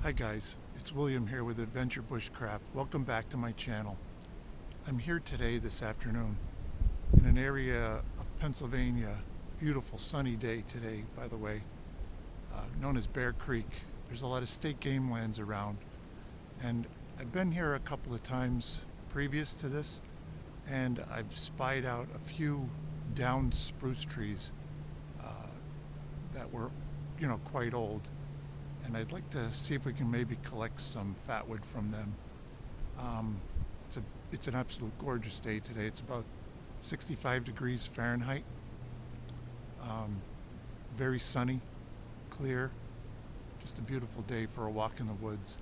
Hi guys, it's William here with Adventure Bushcraft. Welcome back to my channel. I'm here today this afternoon in an area of Pennsylvania, beautiful sunny day today by the way, known as Bear Creek. There's a lot of state game lands around, and I've been here a couple of times previous to this, and I've spied out a few downed spruce trees that were, quite old. And I'd like to see if we can maybe collect some fatwood from them. It's an absolute gorgeous day today. It's about 65 degrees Fahrenheit. Very sunny, clear, just a beautiful day for a walk in the woods.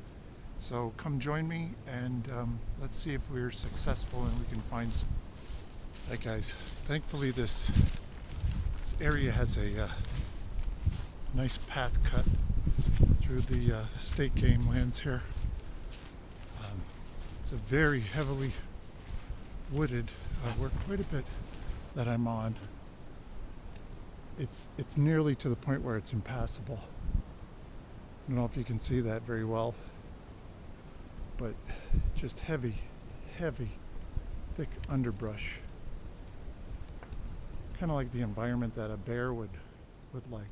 So come join me and let's see if we're successful and we can find some. Hey guys, thankfully this area has a nice path cut through the state game lands here. It's a very heavily wooded. We're quite a bit that I'm on. It's nearly to the point where it's impassable. I don't know if you can see that very well, but just heavy, thick underbrush. Kind of like the environment that a bear would like.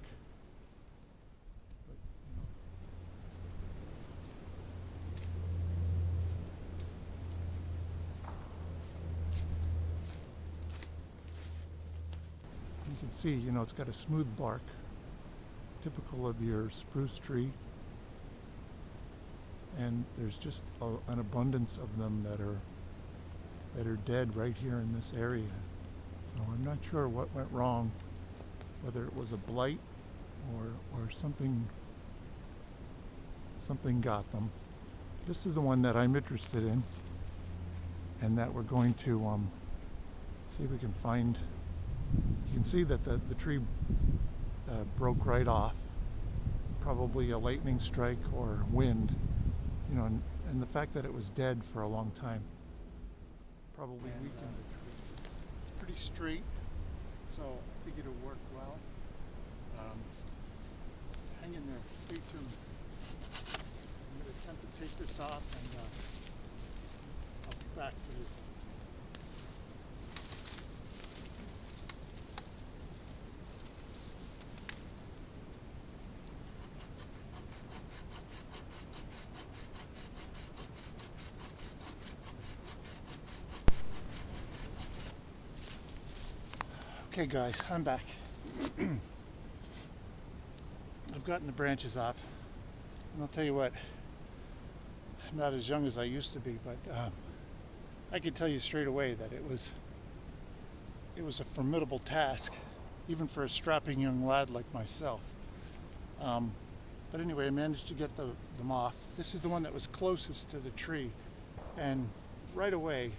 You can see, it's got a smooth bark, typical of your spruce tree, and there's just an abundance of them that are dead right here in this area. So I'm not sure what went wrong, whether it was a blight or something got them. This is the one that I'm interested in, and that we're going to see if we can find. You can see that the tree broke right off, probably a lightning strike or wind, and the fact that it was dead for a long time probably weakened the tree. It's pretty straight, so I think it'll work well. Hang in there, stay tuned. I'm going to attempt to take this off and I'll be back to you. Okay guys, I'm back. I've gotten the branches off, and I'll tell you what, I'm not as young as I used to be, but I can tell you straight away that it was a formidable task, even for a strapping young lad like myself. But anyway, I managed to get them off. This is the one that was closest to the tree, and right away,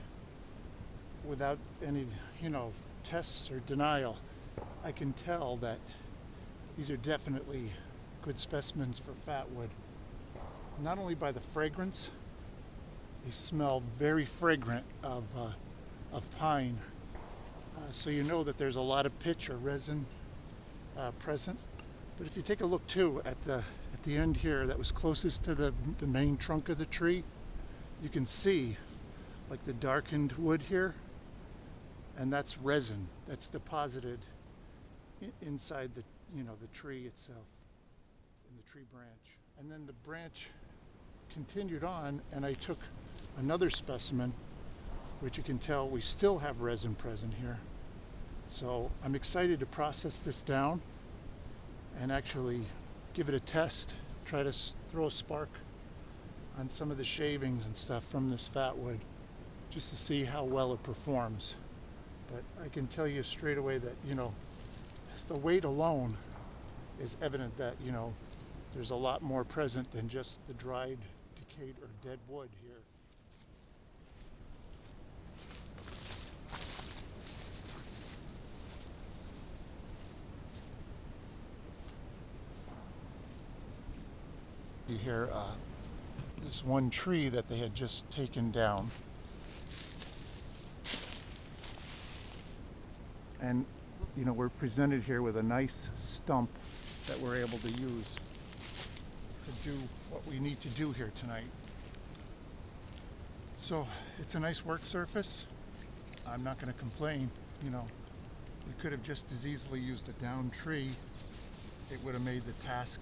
without any, tests or denial, I can tell that these are definitely good specimens for fatwood. Not only by the fragrance, they smell very fragrant of pine, so you know that there's a lot of pitch or resin present. But if you take a look too at the end here that was closest to the main trunk of the tree, you can see like the darkened wood here. And that's resin that's deposited inside the tree itself, in the tree branch. And then the branch continued on, and I took another specimen, which you can tell we still have resin present here. So I'm excited to process this down and actually give it a test, try to throw a spark on some of the shavings and stuff from this fatwood, just to see how well it performs. But I can tell you straight away that, the weight alone is evident that, there's a lot more present than just the dried, decayed, or dead wood here. You hear this one tree that they had just taken down. And we're presented here with a nice stump that we're able to use. to do what we need to do here tonight. So it's a nice work surface. I'm not going to complain. You know, we could have just as easily used a down tree. It would have made the task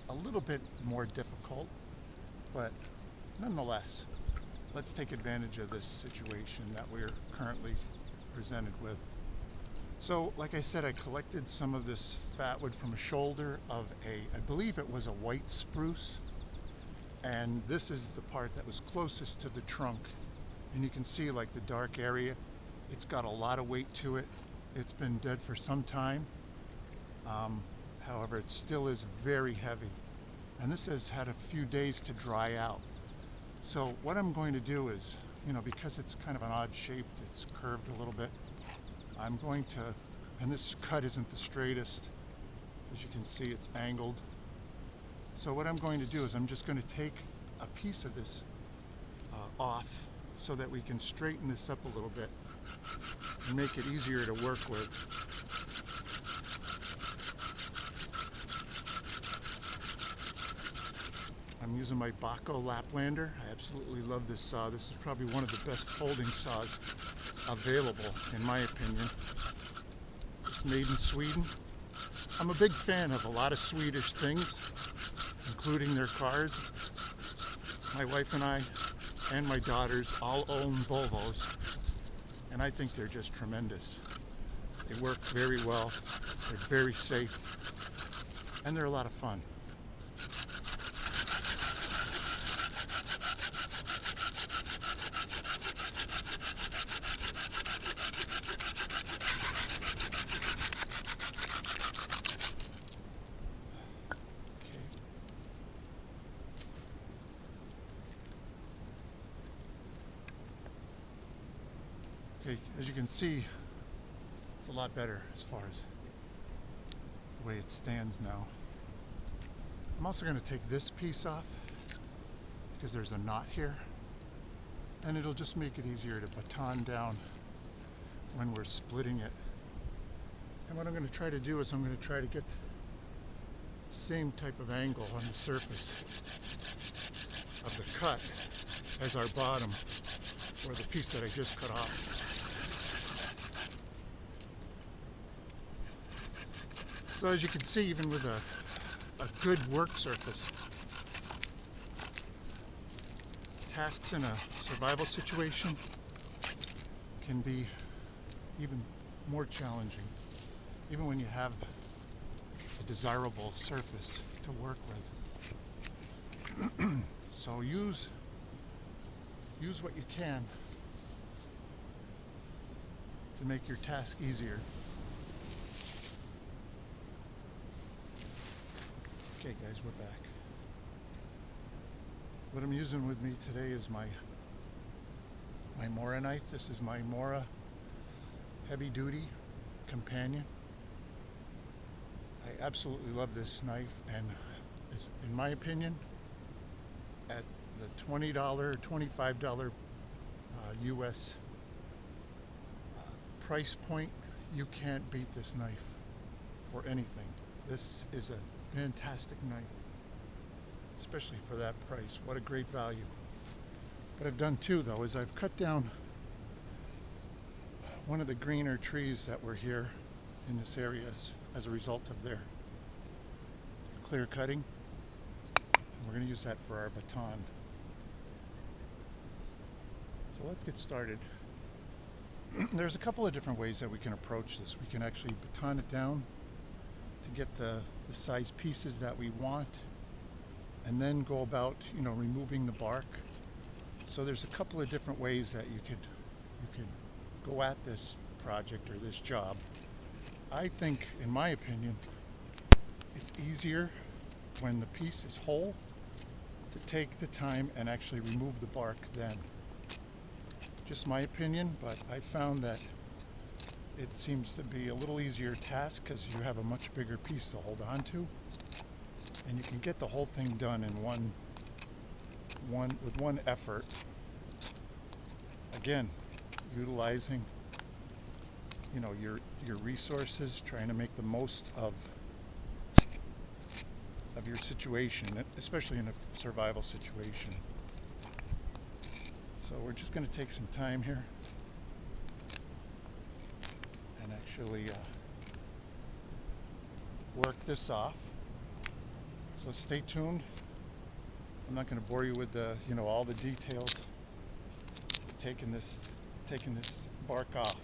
a little bit more difficult, but nonetheless, let's take advantage of this situation that we're currently presented with. So, like I said, I collected some of this fatwood from a shoulder of I believe it was a white spruce, and this is the part that was closest to the trunk. And you can see like the dark area, it's got a lot of weight to it. It's been dead for some time. However, it still is very heavy. And this has had a few days to dry out. So what I'm going to do is, you know, because it's kind of an odd shape, it's curved a little bit, I'm going to, and this cut isn't the straightest. As you can see, it's angled. So what I'm going to do is I'm just going to take a piece of this off so that we can straighten this up a little bit and make it easier to work with. I'm using my Baco Laplander. I absolutely love this saw. This is probably one of the best folding saws available, in my opinion. It's made in Sweden. I'm a big fan of a lot of Swedish things, including their cars. My wife and I and my daughters all own Volvos, and I think they're just tremendous. They work very well, they're very safe, and they're a lot of fun. Okay, as you can see, it's a lot better as far as the way it stands now. I'm also going to take this piece off because there's a knot here, and it'll just make it easier to baton down when we're splitting it. And what I'm going to try to do is I'm going to try to get the same type of angle on the surface of the cut as our bottom, or the piece that I just cut off. So as you can see, even with a good work surface, tasks in a survival situation can be even more challenging, even when you have a desirable surface to work with. So use what you can to make your task easier. Okay guys, we're back. What I'm using with me today is my Mora knife. This is my Mora heavy duty companion. I absolutely love this knife, and in my opinion, at the $20, $25 US price point, you can't beat this knife for anything. This is a fantastic knife, especially for that price. What a great value. What I've done too, though, is I've cut down one of the greener trees that were here in this area as a result of their clear cutting. And we're going to use that for our baton. So let's get started. There's a couple of different ways that we can approach this. We can actually baton it down to get the size pieces that we want, and then go about, you know, removing the bark. So there's a couple of different ways that you could go at this project or this job. I think, in my opinion, it's easier when the piece is whole to take the time and actually remove the bark then. Just my opinion, but I found that it seems to be a little easier task because you have a much bigger piece to hold on to, and you can get the whole thing done in with one effort. Again, utilizing, you know, your resources, trying to make the most of of your situation, especially in a survival situation. So we're just going to take some time here and actually work this off. So stay tuned. I'm not going to bore you with the, all the details. Taking this bark off.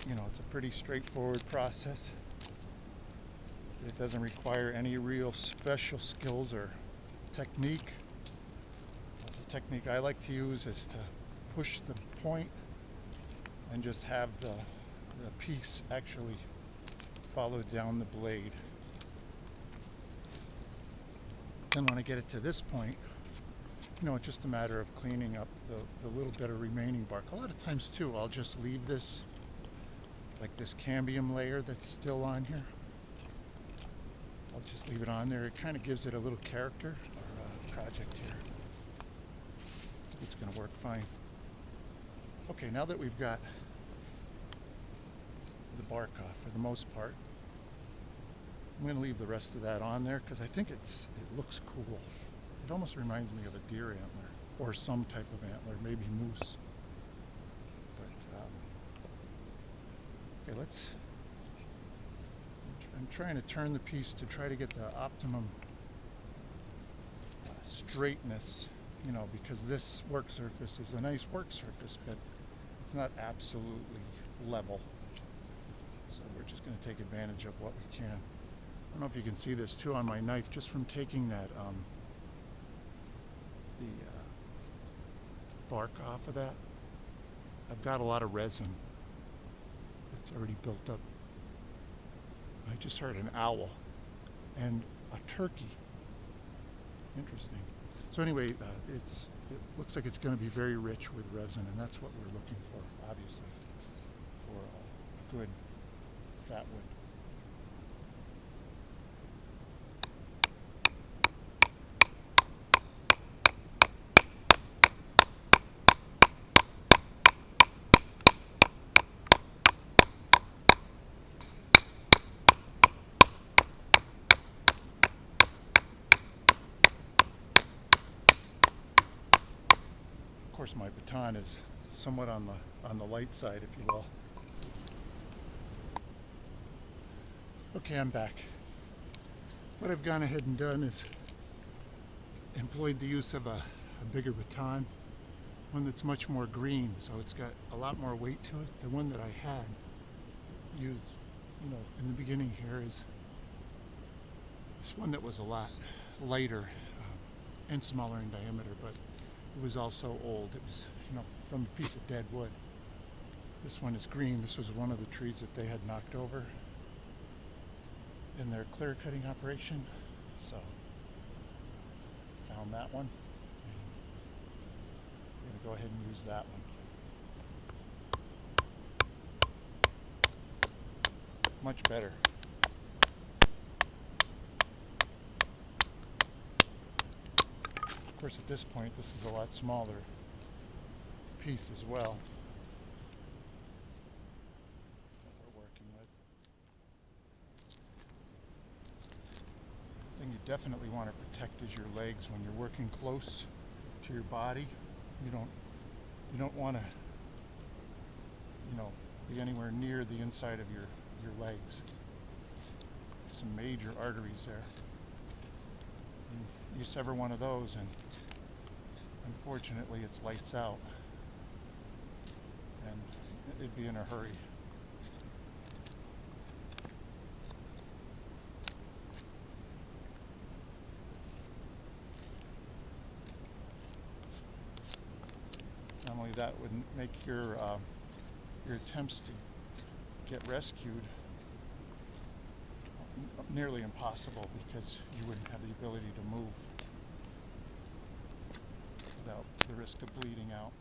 It's a pretty straightforward process. It doesn't require any real special skills or technique. The technique I like to use is to push the point and just have the piece actually follow down the blade. Then when I get it to this point, it's just a matter of cleaning up the little bit of remaining bark. A lot of times too, I'll just leave this, like this cambium layer that's still on here. I'll just leave it on there. It kind of gives it a little character. Our project here, it's going to work fine. Okay, now that we've got the bark off for the most part, I'm going to leave the rest of that on there because I think it looks cool. It almost reminds me of a deer antler or some type of antler, maybe moose. But okay, I'm trying to turn the piece to try to get the optimum straightness, because this work surface is a nice work surface, but it's not absolutely level. So we're just going to take advantage of what we can. I don't know if you can see this too on my knife, just from taking that the bark off of that. I've got a lot of resin that's already built up. I just heard an owl and a turkey. Interesting. So anyway, it looks like it's going to be very rich with resin, and that's what we're looking for, obviously, for a good fatwood. Of course, my baton is somewhat on the light side, if you will. Okay, I'm back. What I've gone ahead and done is employed the use of a bigger baton, one that's much more green, so it's got a lot more weight to it. The one that I had used, in the beginning here is this one that was a lot lighter and smaller in diameter, but it was also old. It was, from a piece of dead wood. This one is green. This was one of the trees that they had knocked over in their clear cutting operation. So found that one. I'm going to go ahead and use that one. Much better. Of course, at this point, this is a lot smaller piece as well that we're working with. The thing you definitely want to protect is your legs when you're working close to your body. You don't want to, be anywhere near the inside of your legs. Some major arteries there. You sever one of those and unfortunately it's lights out, and it'd be in a hurry. Not only that would make your attempts to get rescued nearly impossible, because you wouldn't have the ability to move without the risk of bleeding out.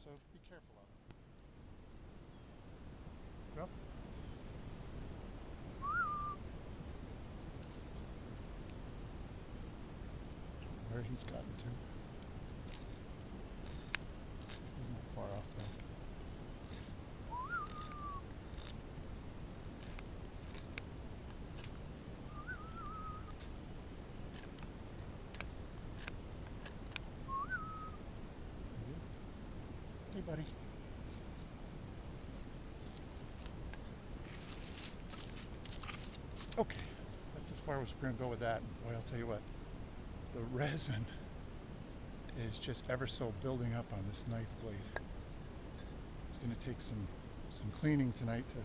So be careful of it. Yep. Where he's gotten to. He's not far off though. buddy? Okay, that's as far as we're going to go with that. Boy, I'll tell you what, the resin is just ever so building up on this knife blade. It's going to take some cleaning tonight to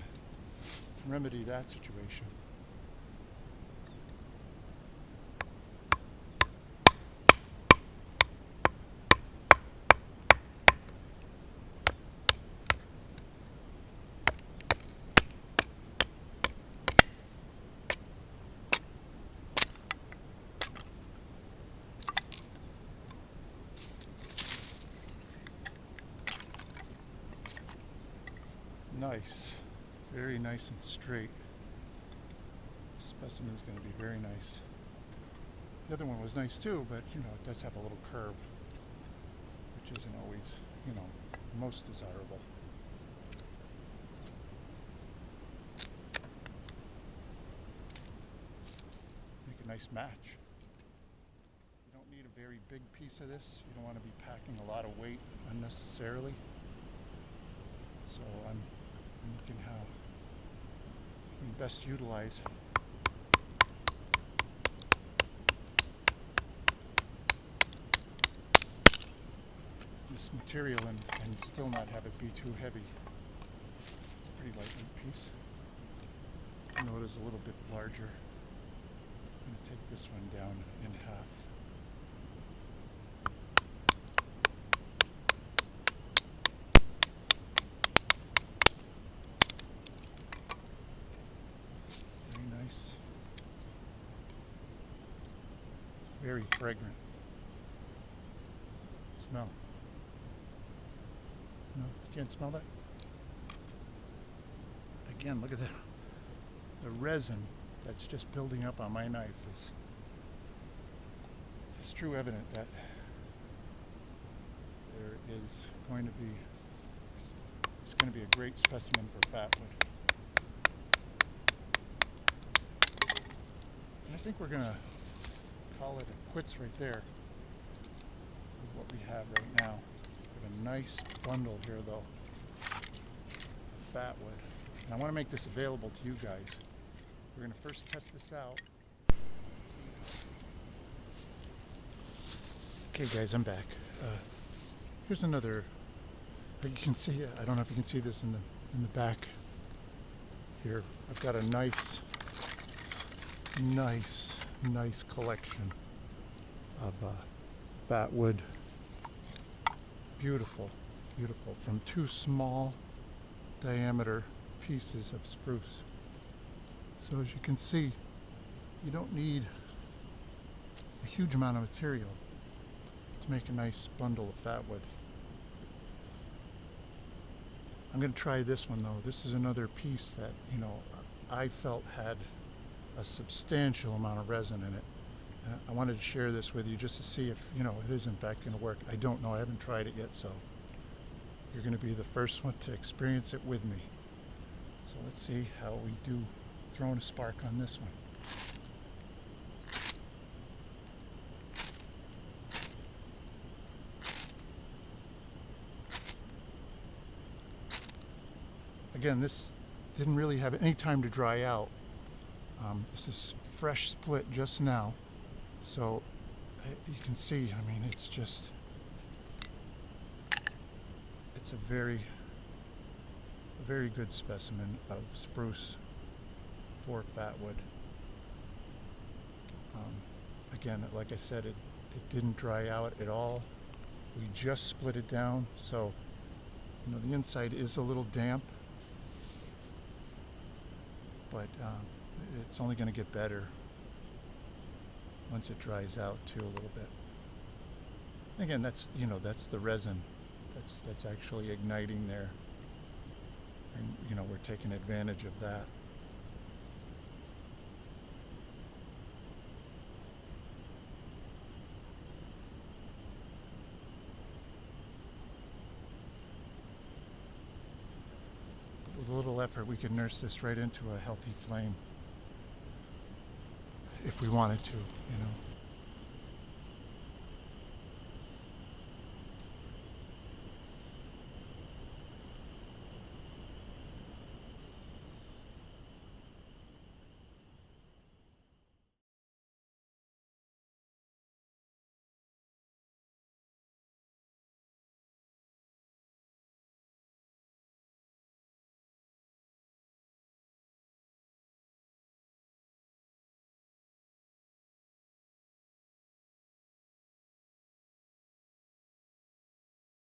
remedy that situation. Nice, very nice and straight. This specimen is going to be very nice. The other one was nice too, but you know, it does have a little curve, which isn't always, you know, most desirable. Make a nice match. You don't need a very big piece of this. You don't want to be packing a lot of weight unnecessarily. So I'm looking how we can best utilize this material and still not have it be too heavy. It's a pretty lightweight piece. I know it is a little bit larger. I'm going to take this one down in half. Very fragrant. Smell. No, you can't smell that? Again, look at the resin that's just building up on my knife is true evident that it's going to be a great specimen for Fatwood. And I think we're going to call it a quits right there with what we have right now. We have a nice bundle here though, Fatwood. And I want to make this available to you guys. We're going to first test this out. Okay guys, I'm back. Here's another, you can see, I don't know if you can see this in the back here. I've got a nice collection of Fatwood. Beautiful, beautiful. From two small diameter pieces of spruce. So as you can see, you don't need a huge amount of material to make a nice bundle of Fatwood. I'm going to try this one though. This is another piece that, you know, I felt had a substantial amount of resin in it. And I wanted to share this with you just to see if, you know, it is in fact going to work. I don't know. I haven't tried it yet, so you're going to be the first one to experience it with me. So let's see how we do throwing a spark on this one. Again, this didn't really have any time to dry out. This is fresh split just now, so you can see, I mean, it's a very good specimen of spruce for Fatwood. Again, like I said, it didn't dry out at all. We just split it down, so you know the inside is a little damp, but it's only going to get better once it dries out too a little bit. Again, that's the resin that's actually igniting there, and you know we're taking advantage of that. With a little effort, we could nurse this right into a healthy flame if we wanted to, you know.